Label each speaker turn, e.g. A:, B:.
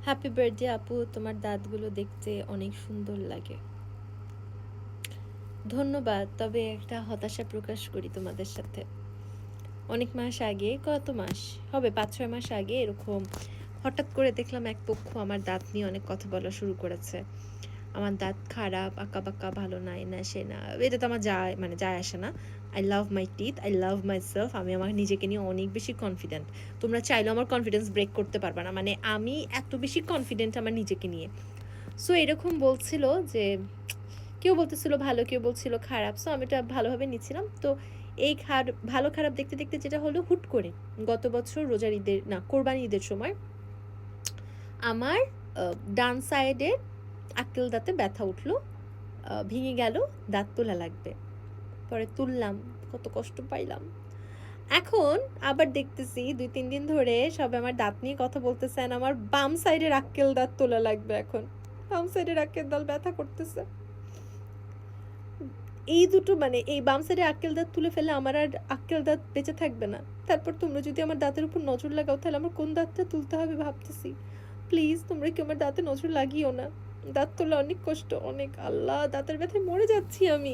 A: Happy birthday আপু, তোমার দাঁতগুলো দেখতে অনেক সুন্দর লাগে। ধন্যবাদ। তবে একটা হতাশা প্রকাশ করি তোমাদের সাথে। অনেক মাস আগে, কত মাস হবে, 5-6 মাস আগে এরকম হঠাৎ করে দেখলাম এক পক্ষ আমার দাঁত নিয়ে অনেক কথা বলা শুরু করেছে। আমার দাঁত খারাপ, আঁকা বাঁকা, ভালো না, না সে না, এটা তো আমার যায় আসে না। I love my teeth, I love my self. আমি আমার নিজেকে নিয়ে অনেক বেশি কনফিডেন্ট। তোমরা চাইলেও আমার কনফিডেন্স ব্রেক করতে পারবে না, মানে আমি এত বেশি কনফিডেন্ট আমার নিজেকে নিয়ে। সো এরকম বলছিল যে কেউ বলতেছিল ভালো, কেউ বলছিল খারাপ। সো আমি এটা ভালোভাবে নিচ্ছিলাম। তো এই ভালো খারাপ দেখতে দেখতে যেটা হলো, হুট করে গত বছর রোজার ঈদের না, কোরবানি ঈদের সময় আমার ডান সাইডের আক্কেল দাঁতে ব্যথা উঠলো, ভেঙে গেল, দাঁত তোলা লাগবে। পরে তুললাম, কত কষ্ট পাইলাম। এখন আবার দেখতেছি 2-3 দিন ধরে সবাই আমার দাঁত নিয়ে কথা বলতেছেন, আমার বাম সাইডের আক্কেল দাঁত তোলা লাগবে। এখন বাম সাইডের আক্কেল দাঁত ব্যথা করতেছে। এই দুটো মানে এই বাম সাইডে আক্কেল দাঁত তুলে ফেলে আমার আর আক্কেল দাঁত বেঁচে থাকবে না। তারপর তোমরা যদি আমার দাঁতের উপর নজর লাগাও, তাহলে আমার কোন দাঁতটা তুলতে হবে ভাবতেছি। প্লিজ তোমরা কি আমার দাঁতে নজর লাগিও না। দাঁত তোলা অনেক কষ্ট, অনেক। আল্লাহ, দাঁতের ব্যথায় মরে যাচ্ছি আমি।